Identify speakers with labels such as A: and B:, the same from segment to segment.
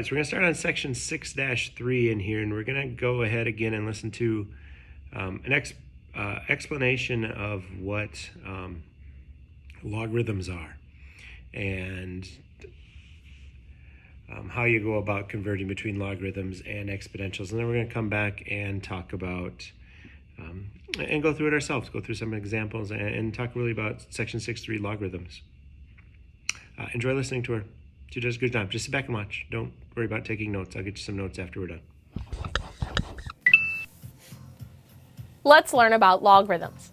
A: right, so we're going to start on section 6-3 in here, and we're going to go ahead again and listen to an explanation of what logarithms are and how you go about converting between logarithms and exponentials. And then we're going to come back and talk about and go through it ourselves, go through some examples and talk really about section 6-3 logarithms. Enjoy listening to her. She does a good job. Just sit back and watch. Don't worry about taking notes. I'll get you some notes after we're done.
B: Let's learn about logarithms.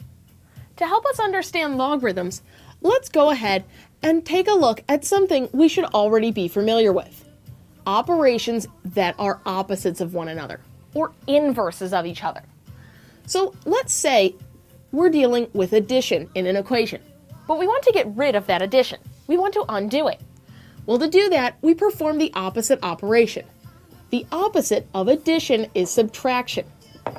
B: To help us understand logarithms, let's go ahead and take a look at something we should already be familiar with. Operations that are opposites of one another, or inverses of each other. So let's say we're dealing with addition in an equation, but we want to get rid of that addition. We want to undo it. Well, to do that, we perform the opposite operation. The opposite of addition is subtraction.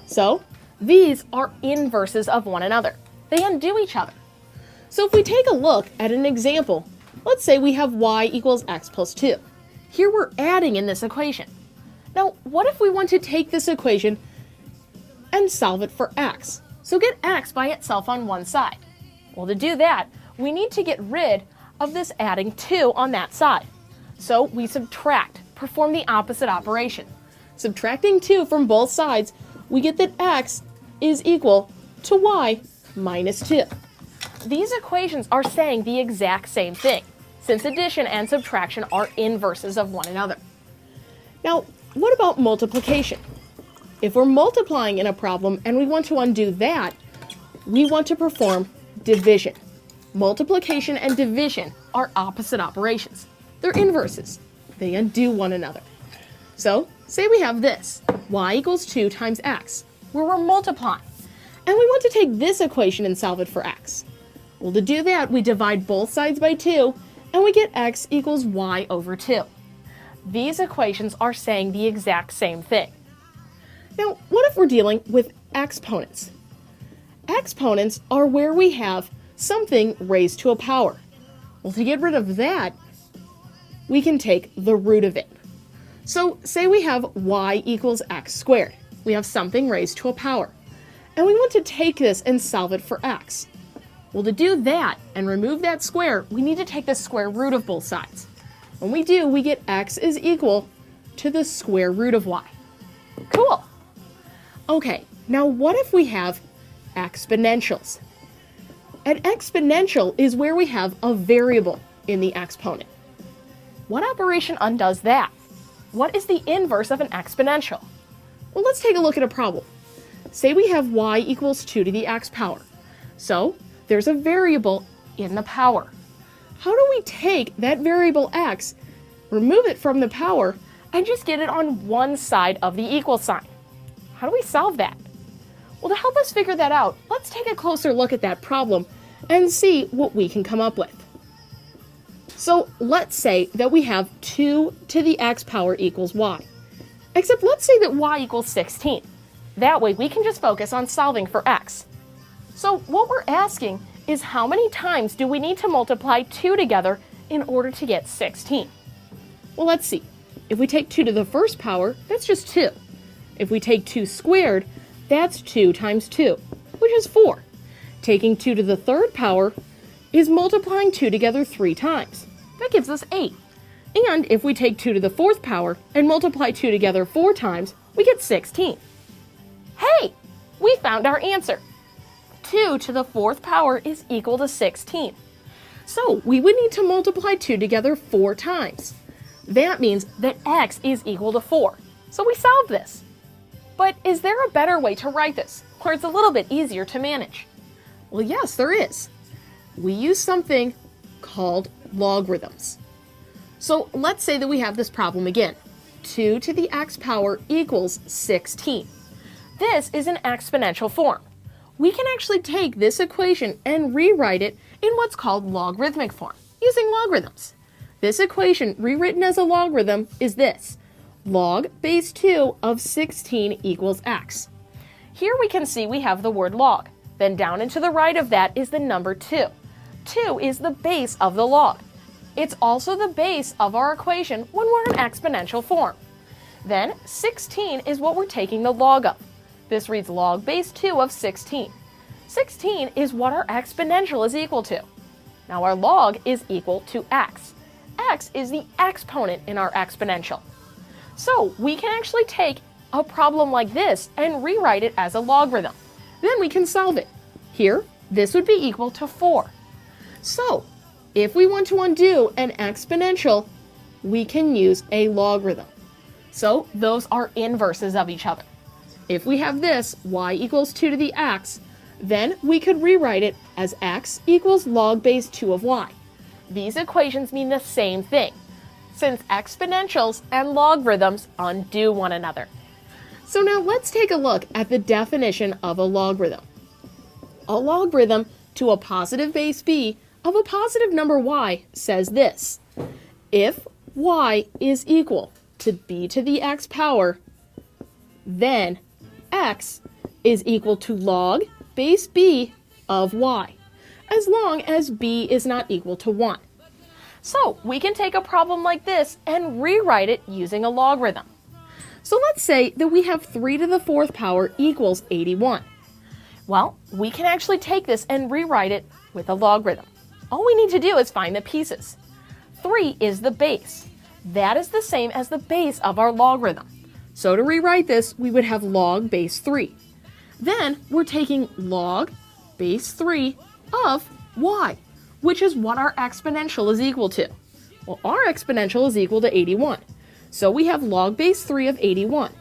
B: So these are inverses of one another. They undo each other. So if we take a look at an example, let's say we have y equals x plus 2. Here we're adding in this equation. Now, what if we want to take this equation and solve it for x? So get x by itself on one side. Well, to do that, we need to get rid of this adding 2 on that side. So we subtract, perform the opposite operation. Subtracting 2 from both sides, we get that x is equal to y minus 2. These equations are saying the exact same thing, since addition and subtraction are inverses of one another. Now, what about multiplication? If we're multiplying in a problem and we want to undo that, we want to perform division. Multiplication and division are opposite operations. They're inverses. They undo one another. So, say we have this, y equals 2 times x, where we're multiplying. And we want to take this equation and solve it for x. Well, to do that, we divide both sides by 2, and we get x equals y over 2. These equations are saying the exact same thing. Now, what if we're dealing with exponents? Exponents are where we have something raised to a power. Well, to get rid of that, we can take the root of it. So say we have y equals x squared. We have something raised to a power. And we want to take this and solve it for x. Well, to do that and remove that square, we need to take the square root of both sides. When we do, we get x is equal to the square root of y. Cool. Okay, now what if we have exponentials? An exponential is where we have a variable in the exponent. What operation undoes that? What is the inverse of an exponential? Well, let's take a look at a problem. Say we have y equals 2 to the x power. So there's a variable in the power. How do we take that variable x, remove it from the power, and just get it on one side of the equal sign? How do we solve that? Well, to help us figure that out, let's take a closer look at that problem and see what we can come up with. So let's say that we have 2 to the x power equals y. Except let's say that y equals 16. That way we can just focus on solving for x. So what we're asking is how many times do we need to multiply 2 together in order to get 16? Well, let's see. If we take 2 to the first power, that's just 2. If we take 2 squared, that's 2 times 2, which is 4. Taking 2 to the third power is multiplying 2 together 3 times. That gives us 8. And if we take 2 to the fourth power and multiply 2 together 4 times, we get 16. Hey, we found our answer. 2 to the fourth power is equal to 16. So we would need to multiply 2 together 4 times. That means that x is equal to 4. So we solved this. But is there a better way to write this, where it's a little bit easier to manage? Well, yes, there is. We use something called logarithms. So let's say that we have this problem again. 2 to the x power equals 16. This is an exponential form. We can actually take this equation and rewrite it in what's called logarithmic form, using logarithms. This equation, rewritten as a logarithm, is this. Log base 2 of 16 equals x. Here we can see we have the word log. Then down and to the right of that is the number 2. 2 is the base of the log. It's also the base of our equation when we're in exponential form. Then 16 is what we're taking the log of. This reads log base 2 of 16. 16 is what our exponential is equal to. Now our log is equal to x. X is the exponent in our exponential. So we can actually take a problem like this and rewrite it as a logarithm. Then we can solve it. Here, this would be equal to 4. So if we want to undo an exponential, we can use a logarithm. So those are inverses of each other. If we have this, y equals 2 to the x, then we could rewrite it as x equals log base 2 of y. These equations mean the same thing, since exponentials and logarithms undo one another. So now let's take a look at the definition of a logarithm. A logarithm to a positive base b of a positive number y says this: if y is equal to b to the x power, then x is equal to log base b of y, as long as b is not equal to 1. So we can take a problem like this and rewrite it using a logarithm. So let's say that we have 3 to the 4th power equals 81. Well, we can actually take this and rewrite it with a logarithm. All we need to do is find the pieces. 3 is the base. That is the same as the base of our logarithm. So to rewrite this, we would have log base 3. Then we're taking log base 3 of y, which is what our exponential is equal to. Well, our exponential is equal to 81. So we have log base 3 of 81.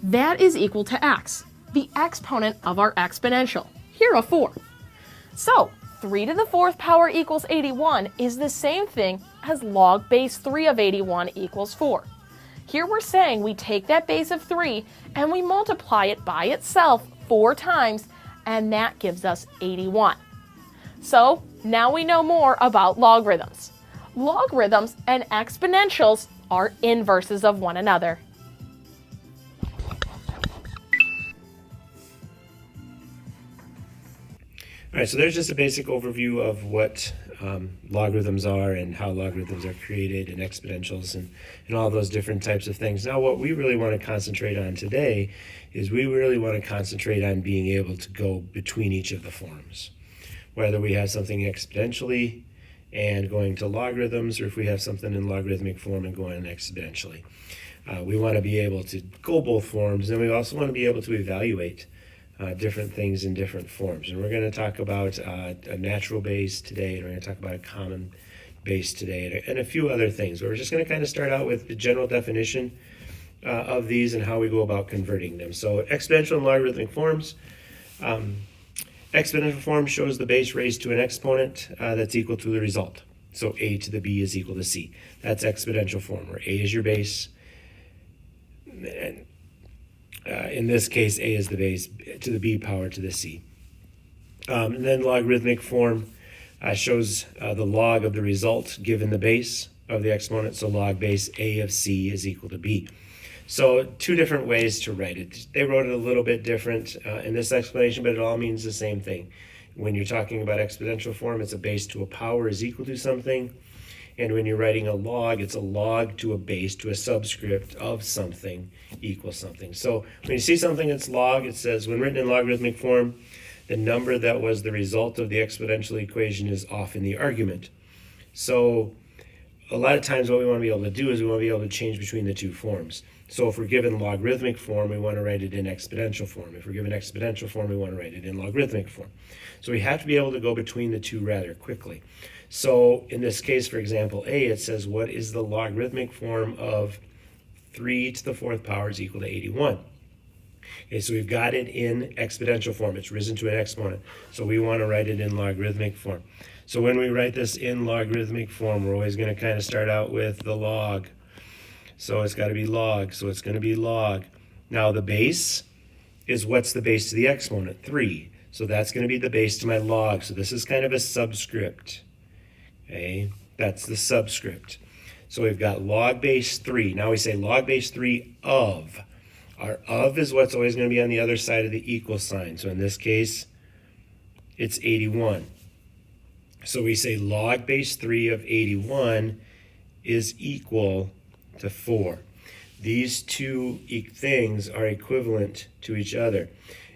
B: That is equal to x, the exponent of our exponential, here a 4. So 3 to the 4th power equals 81 is the same thing as log base 3 of 81 equals 4. Here we're saying we take that base of 3 and we multiply it by itself 4 times, and that gives us 81. So now we know more about logarithms. Logarithms and exponentials are inverses of one another.
A: All right, so there's just a basic overview of what logarithms are and how logarithms are created and exponentials and all those different types of things. Now, what we really want to concentrate on today is we really want to concentrate on being able to go between each of the forms, whether we have something exponentially and going to logarithms, or if we have something in logarithmic form and going exponentially. We want to be able to go both forms, and we also want to be able to evaluate different things in different forms. And we're going to talk about a natural base today, and we're going to talk about a common base today, and a few other things. But we're just going to kind of start out with the general definition of these and how we go about converting them. So exponential and logarithmic forms. Exponential form shows the base raised to an exponent that's equal to the result. So a to the b is equal to c. That's exponential form, where a is your base, and in this case, a is the base to the b power to the c. And then logarithmic form shows the log of the result given the base of the exponent. So log base a of c is equal to b. So two different ways to write it. They wrote it a little bit different in this explanation, but it all means the same thing. When you're talking about exponential form, it's a base to a power is equal to something. And when you're writing a log, it's a log to a base to a subscript of something equals something. So when you see something that's log, it says when written in logarithmic form, the number that was the result of the exponential equation is often the argument. So a lot of times what we want to be able to do is we want to be able to change between the two forms. So if we're given logarithmic form, we want to write it in exponential form. If we're given exponential form, we want to write it in logarithmic form. So we have to be able to go between the two rather quickly. So in this case, for example, A, it says, what is the logarithmic form of 3 to the 4th power is equal to 81? Okay, so we've got it in exponential form. It's risen to an exponent. So we want to write it in logarithmic form. So when we write this in logarithmic form, we're always going to kind of start out with the log. So it's got to be log. So it's going to be log. Now the base is what's the base to the exponent? 3. So that's going to be the base to my log. So this is kind of a subscript. Okay, that's the subscript. So we've got log base 3. Now we say log base 3 of. Our of is what's always going to be on the other side of the equal sign. So in this case, it's 81. So we say log base 3 of 81 is equal to 4. These two things are equivalent to each other.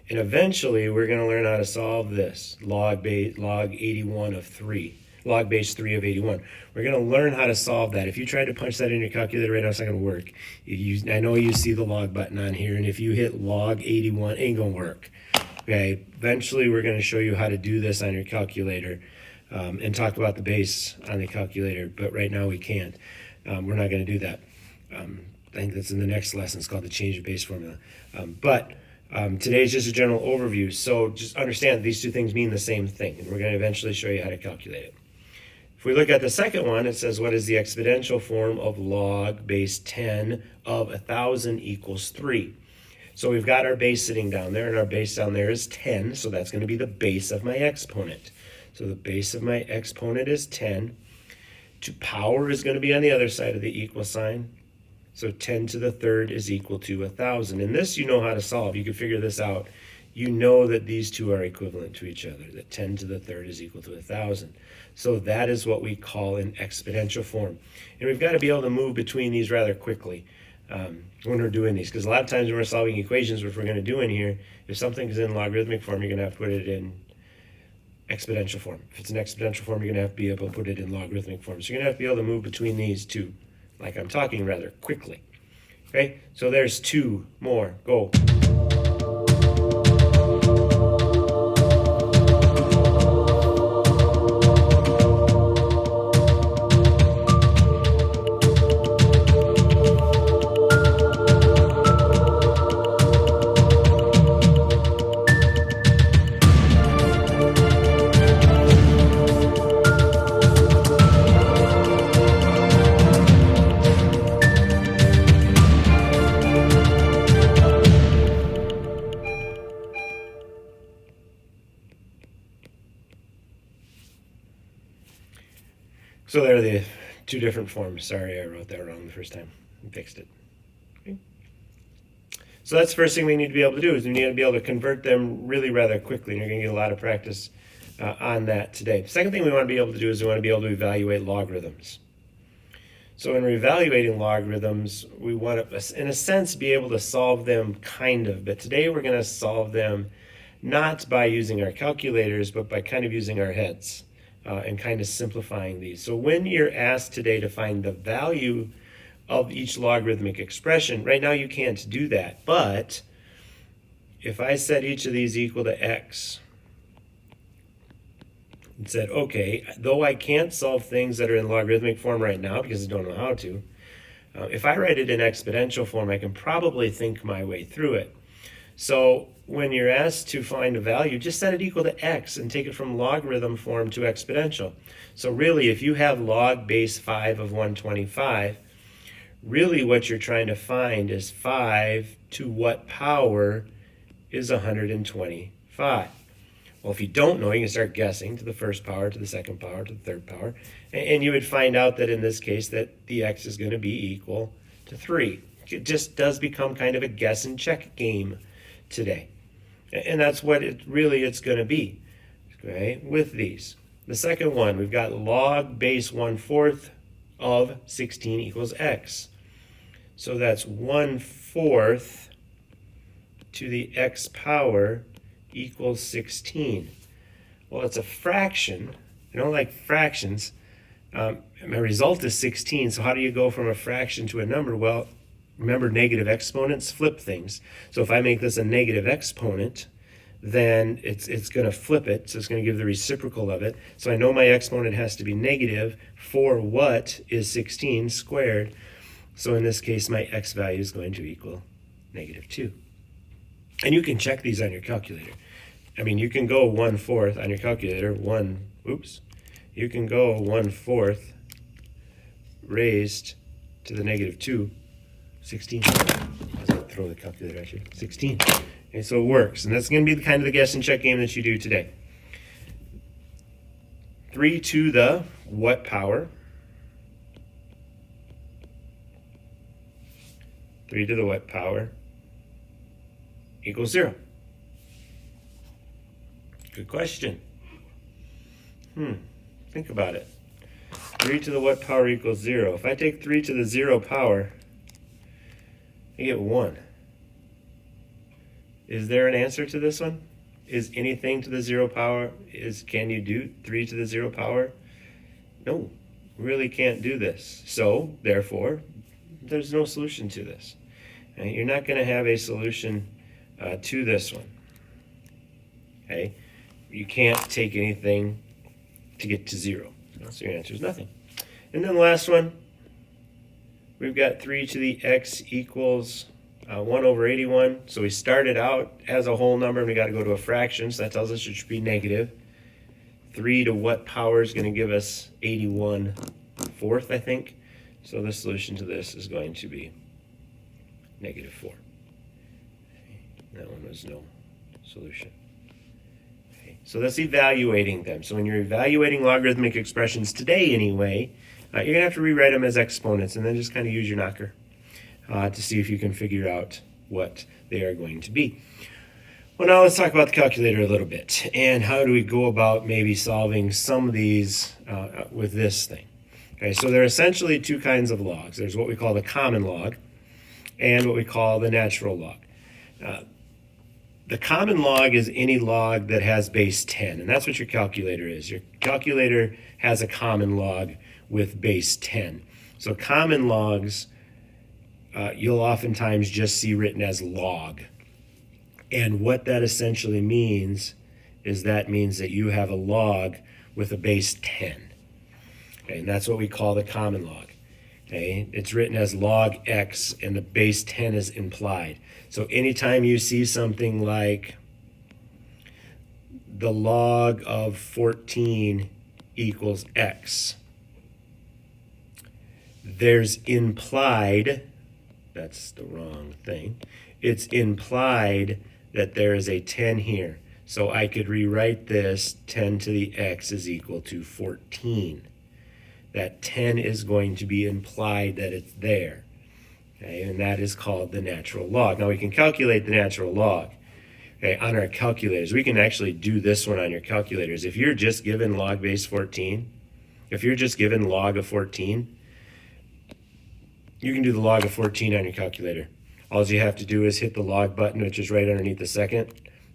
A: And eventually we're going to learn how to solve this, log 81 of 3, log base 3 of 81. We're going to learn how to solve that. If you try to punch that in your calculator right now, it's not going to work. I know you see the log button on here, and if you hit log 81, it ain't going to work. Okay, eventually we're going to show you how to do this on your calculator and talk about the base on the calculator, but right now we can't. We're not going to do that. I think that's in the next lesson. It's called the change of base formula. Today is just a general overview. So just understand these two things mean the same thing, and we're going to eventually show you how to calculate it. If we look at the second one, it says, what is the exponential form of log base 10 of 1,000 equals 3? So we've got our base sitting down there, and our base down there is 10, so that's going to be the base of my exponent. So the base of my exponent is 10. To power is going to be on the other side of the equal sign. So 10 to the third is equal to 1,000. And this you know how to solve. You can figure this out. You know that these two are equivalent to each other, that 10 to the third is equal to 1,000. So that is what we call an exponential form. And we've got to be able to move between these rather quickly when we're doing these. Because a lot of times when we're solving equations, which we're going to do in here, if something's in logarithmic form, you're going to have to put it in exponential form. If it's an exponential form, you're going to have to be able to put it in logarithmic form. So you're going to have to be able to move between these two, like I'm talking, rather quickly. Okay, so there's two more. Go. So there are the two different forms. Sorry, I wrote that wrong the first time. I fixed it. Okay. So that's the first thing we need to be able to do, is we need to be able to convert them really rather quickly. And you're going to get a lot of practice on that today. The second thing we want to be able to do is we want to be able to evaluate logarithms. So when we're evaluating logarithms, we want to, in a sense, be able to solve them kind of. But today we're going to solve them not by using our calculators, but by kind of using our heads. And kind of simplifying these. So when you're asked today to find the value of each logarithmic expression, right now you can't do that. But if I set each of these equal to x and said, okay, though I can't solve things that are in logarithmic form right now because I don't know how to, if I write it in exponential form, I can probably think my way through it. So when you're asked to find a value, just set it equal to x and take it from logarithm form to exponential. So really, if you have log base 5 of 125, really what you're trying to find is 5 to what power is 125. Well, if you don't know, you can start guessing to the first power, to the second power, to the third power, and you would find out that in this case that the x is going to be equal to 3. It just does become kind of a guess and check game today. And that's what it's going to be, okay, with these. The second one, we've got log base 1/4 of 16 equals x. So that's 1/4 to the x power equals 16. Well, it's a fraction. I don't like fractions. My result is 16. So how do you go from a fraction to a number? Well, remember, negative exponents flip things. So if I make this a negative exponent, then it's going to flip it. So it's going to give the reciprocal of it. So I know my exponent has to be negative for what is 16 squared. So in this case, my x value is going to equal -2. And you can check these on your calculator. I mean, you can go 1/4 on your calculator. You can go 1/4 raised to the -2. 16. I'll throw the calculator at you. 16. Okay, so it works. And that's going to be the kind of the guess and check game that you do today. 3 to the what power? 3 to the what power equals 0? Good question. Think about it. 3 to the what power equals 0? If I take 3 to the 0 power, I get 1. Is there an answer to this one? Is anything to the 0 power? Can you do 3 to the 0 power? No, really can't do this. So, therefore, there's no solution to this. And you're not going to have a solution to this one. Okay? You can't take anything to get to 0. So your answer is nothing. And then the last one, we've got 3 to the x equals 1 over 81. So we started out as a whole number, and we got to go to a fraction, so that tells us it should be negative. 3 to what power is going to give us 81 fourth, I think. So the solution to this is going to be negative 4. That one was no solution. Okay. So that's evaluating them. So when you're evaluating logarithmic expressions today anyway, you're going to have to rewrite them as exponents and then just kind of use your knocker to see if you can figure out what they are going to be. Well, now let's talk about the calculator a little bit. And how do we go about maybe solving some of these with this thing? Okay, so there are essentially two kinds of logs. There's what we call the common log and what we call the natural log. The common log is any log that has base 10, and that's what your calculator is. Your calculator has a common log with base 10. So common logs, you'll oftentimes just see written as log. And what that essentially means is that means that you have a log with a base 10. Okay, and that's what we call the common log. Okay, it's written as log x and the base 10 is implied. So anytime you see something like the log of 14 equals x, there's implied, that's the wrong thing, it's implied that there is a 10 here. So I could rewrite this 10 to the x is equal to 14. That 10 is going to be implied that it's there. Okay, and that is called the natural log. Now we can calculate the natural log on our calculators. We can actually do this one on your calculators. If you're just given log base 14, if you're just given log of 14, you can do the log of 14 on your calculator. All you have to do is hit the log button, which is right underneath the second.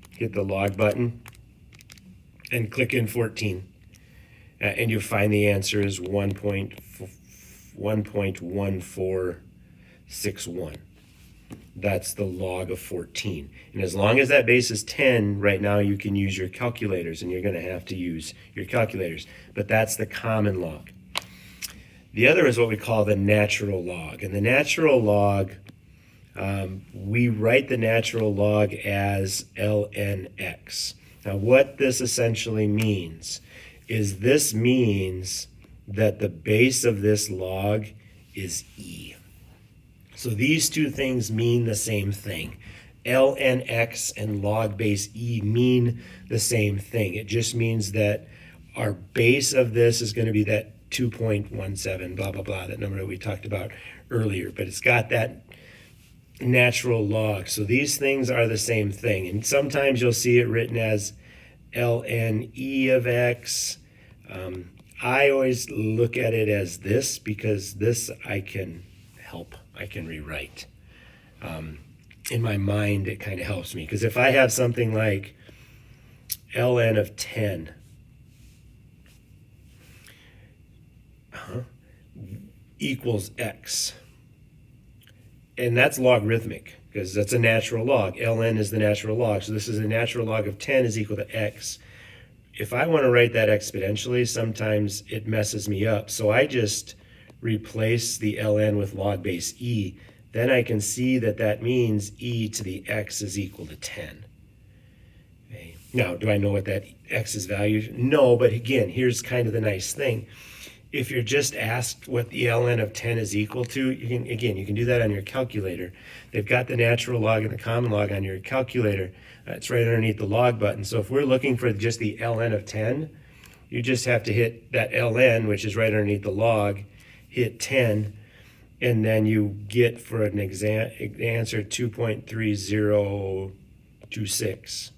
A: Hit the log button and click in 14. And you'll find the answer is 1.1461. That's the log of 14. And as long as that base is 10, right now you can use your calculators, and you're going to have to use your calculators. But that's the common log. The other is what we call the natural log. And the natural log, we write the natural log as ln x. Now what this essentially means is this means that the base of this log is e. So these two things mean the same thing. ln x and log base e mean the same thing. It just means that our base of this is going to be that 2.17, blah, blah, blah, that number that we talked about earlier. But it's got that natural log. So these things are the same thing. And sometimes you'll see it written as ln e of x. I always look at it as this because this I can rewrite. In my mind, it kind of helps me. Because if I have something like ln of 10 equals x, and that's logarithmic because that's a natural log. ln is the natural log. So this is a natural log of 10 is equal to x. If I want to write that exponentially, sometimes it messes me up. So I just replace the ln with log base e. Then I can see that that means e to the x is equal to 10. Okay. Now, do I know what that x's value? No, but again, here's kind of the nice thing. If you're just asked what the ln of 10 is equal to, you can do that on your calculator. They've got the natural log and the common log on your calculator. It's right underneath the log button. So if we're looking for just the ln of 10, you just have to hit that ln, which is right underneath the log, hit 10, and then you get for an answer 2.3026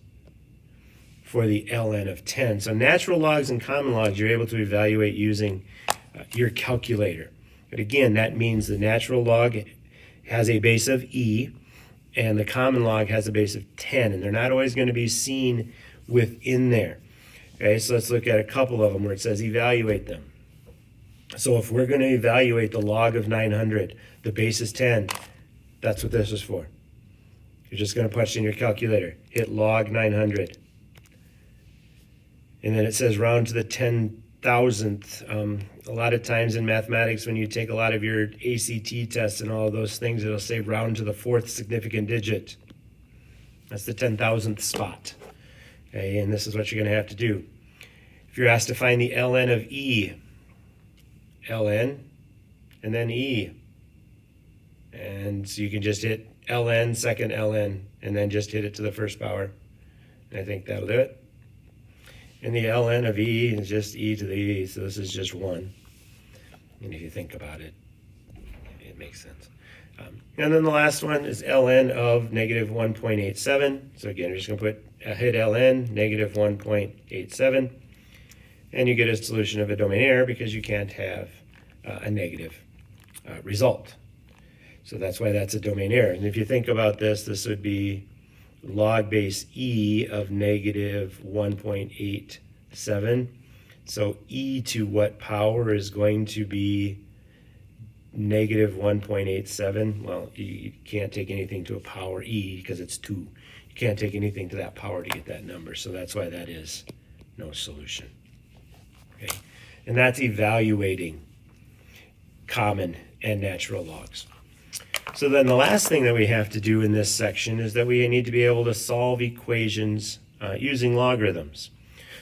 A: for the ln of 10. So natural logs and common logs you're able to evaluate using your calculator. But again, that means the natural log has a base of e, and the common log has a base of 10, and they're not always going to be seen within there. Okay, so let's look at a couple of them where it says evaluate them. So if we're going to evaluate the log of 900, the base is 10, that's what this is for. You're just going to punch in your calculator, hit log 900. And then it says round to the 10,000th. A lot of times in mathematics, when you take a lot of your ACT tests and all of those things, it'll say round to the 4th significant digit. That's the 10,000th spot. Okay, and this is what you're going to have to do. If you're asked to find the ln of e, ln, and then e. And so you can just hit ln, second ln, and then just hit it to the first power. And I think that'll do it. And the ln of e is just e to the e, so this is just 1. And if you think about it, it makes sense. And then the last one is ln of negative 1.87. So again, we're just going to hit ln, negative 1.87. And you get a solution of a domain error because you can't have a negative result. So that's why that's a domain error. And if you think about this, this would be log base e of negative 1.87. So e to what power is going to be negative 1.87? Well, you can't take anything to a power e because it's 2. You can't take anything to that power to get that number. So that's why that is no solution. Okay, and that's evaluating common and natural logs. So then the last thing that we have to do in this section is that we need to be able to solve equations using logarithms.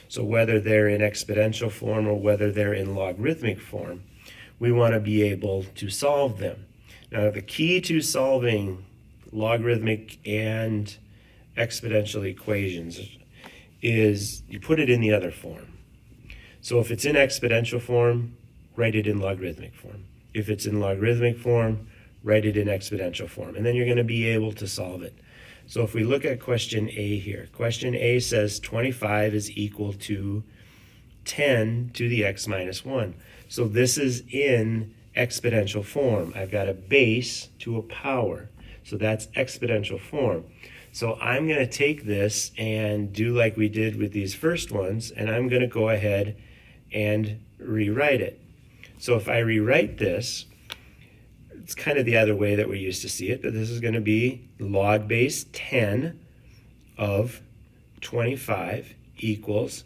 A: So whether they're in exponential form or whether they're in logarithmic form, we want to be able to solve them. Now the key to solving logarithmic and exponential equations is you put it in the other form. So if it's in exponential form, write it in logarithmic form. If it's in logarithmic form, write it in exponential form, and then you're going to be able to solve it. So if we look at question A here, question A says 25 is equal to 10 to the x minus 1. So this is in exponential form. I've got a base to a power, so that's exponential form. So I'm going to take this and do like we did with these first ones, and I'm going to go ahead and rewrite it. So if I rewrite this, it's kind of the other way that we used to see it, but this is going to be log base 10 of 25 equals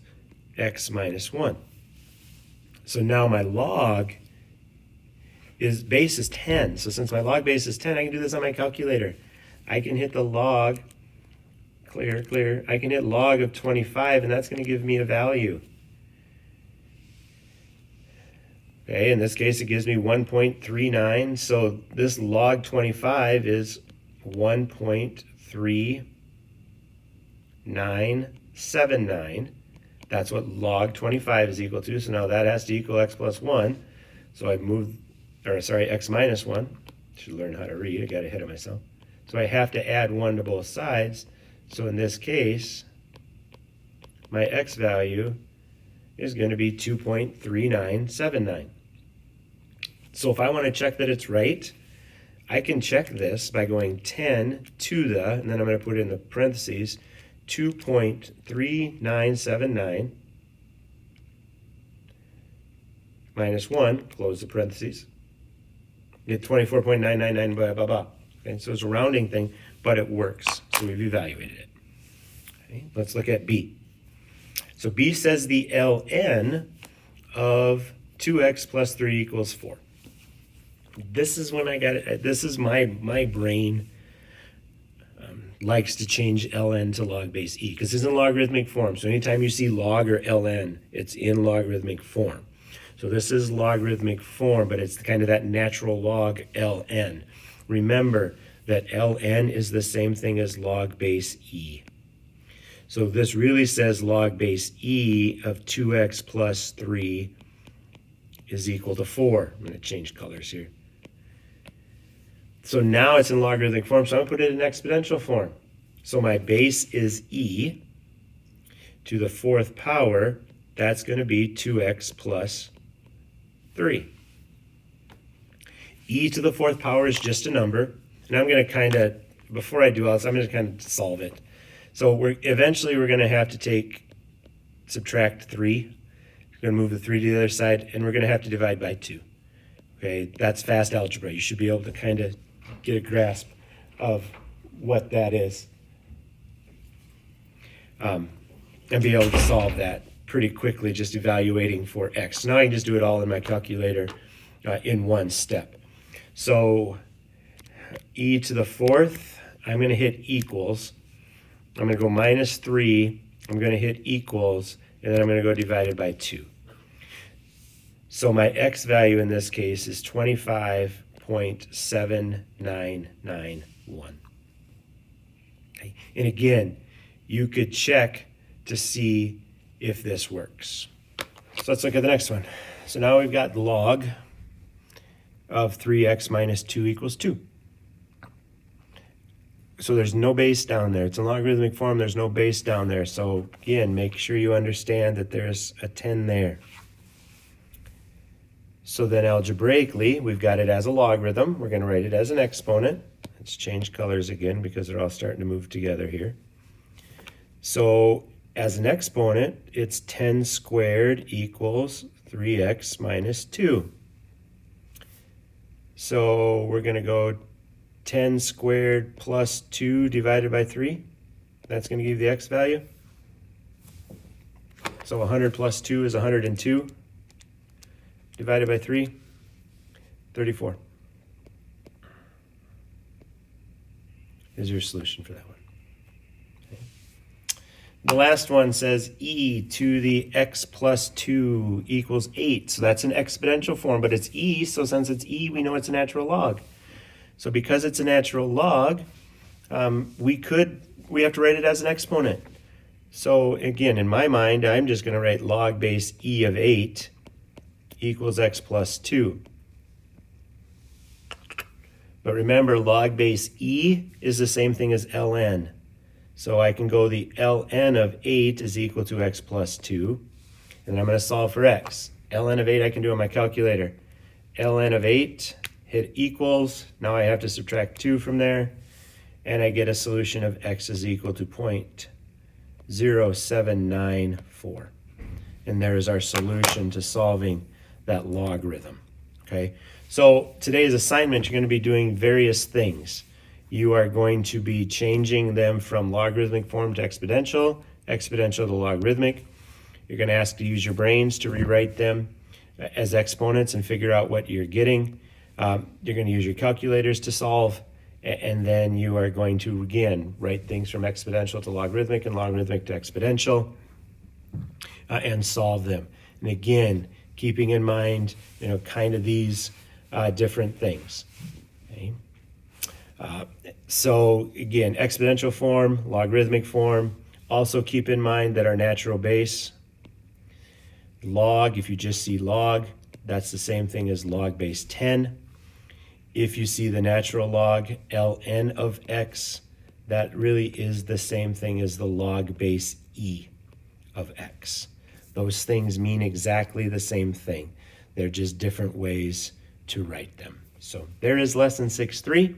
A: x minus 1. So now my log base is 10. So since my log base is 10, I can do this on my calculator. I can hit the log, clear. I can hit log of 25, and that's going to give me a value. Okay, in this case, it gives me 1.39. So this log 25 is 1.3979. That's what log 25 is equal to. So now that has to equal x plus 1. So I x minus 1. Should learn how to read. I got ahead of myself. So I have to add 1 to both sides. So in this case, my x value is going to be 2.3979. So if I want to check that it's right, I can check this by going 10 to the, and then I'm going to put in the parentheses, 2.3979 minus 1, close the parentheses, get 24.999, blah, blah, blah. Okay, so it's a rounding thing, but it works. So we've evaluated it. Okay, let's look at B. So B says the ln of 2x plus 3 equals 4. This is when I got it. This is my brain likes to change ln to log base e because it's in logarithmic form. So anytime you see log or ln, it's in logarithmic form. So this is logarithmic form, but it's kind of that natural log ln. Remember that ln is the same thing as log base e. So this really says log base e of 2x plus 3 is equal to 4. I'm going to change colors here. So now it's in logarithmic form, so I'm going to put it in exponential form. So my base is e. to the 4th power, that's going to be 2x plus 3. E to the 4th power is just a number, and I'm going to kind of, before I do all this, I'm going to kind of solve it. So eventually we're going to have to subtract 3. We're going to move the 3 to the other side, and we're going to have to divide by 2. Okay, that's fast algebra. You should be able to kind of get a grasp of what that is. And be able to solve that pretty quickly, just evaluating for x. So now I can just do it all in my calculator in one step. So e to the 4th, I'm going to hit equals. I'm going to go minus 3. I'm going to hit equals, and then I'm going to go divided by 2. So my x value in this case is 25.7991. Okay. And again, you could check to see if this works. So let's look at the next one. So now we've got log of 3x minus 2 equals 2. So there's no base down there. It's in logarithmic form. There's no base down there. So again, make sure you understand that there's a 10 there. So then algebraically, we've got it as a logarithm. We're going to write it as an exponent. Let's change colors again because they're all starting to move together here. So as an exponent, it's 10 squared equals 3x minus 2. So we're going to go 10 squared plus 2 divided by 3. That's going to give the x value. So 100 plus 2 is 102. Divided by 3, 34. Is your solution for that one. Okay. The last one says e to the x plus 2 equals 8. So that's an exponential form, but it's e, so since it's e, we know it's a natural log. So because it's a natural log, we have to write it as an exponent. So again, in my mind, I'm just going to write log base e of 8 equals x plus 2. But remember, log base e is the same thing as ln. So I can go the ln of 8 is equal to x plus 2. And I'm going to solve for x. ln of 8 I can do on my calculator. ln of 8, hit equals. Now I have to subtract 2 from there. And I get a solution of x is equal to 0.0794. And there is our solution to solving that logarithm. Okay, so today's assignment, you're going to be doing various things. You are going to be changing them from logarithmic form to exponential, exponential to logarithmic. You're going to ask to use your brains to rewrite them as exponents and figure out what you're getting. You're going to use your calculators to solve, and then you are going to, again, write things from exponential to logarithmic and logarithmic to exponential and solve them. And again, keeping in mind, kind of these different things. Okay? So again, exponential form, logarithmic form. Also keep in mind that our natural base, log, if you just see log, that's the same thing as log base 10. If you see the natural log, ln of x, that really is the same thing as the log base e of x. Those things mean exactly the same thing. They're just different ways to write them. So there is lesson 6.3.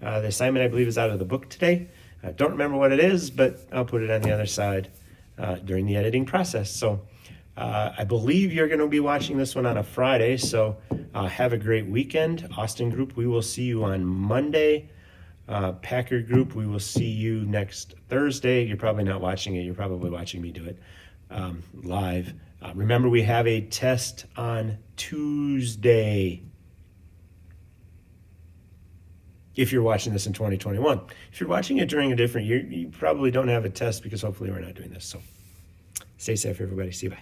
A: The assignment, I believe, is out of the book today. I don't remember what it is, but I'll put it on the other side during the editing process. So I believe you're going to be watching this one on a Friday. So have a great weekend. Austin Group, we will see you on Monday. Packer Group, we will see you next Thursday. You're probably not watching it. You're probably watching me do it live. Remember, we have a test on Tuesday. If you're watching this in 2021. If you're watching it during a different year, you probably don't have a test because hopefully we're not doing this. So stay safe, everybody. See you. Bye.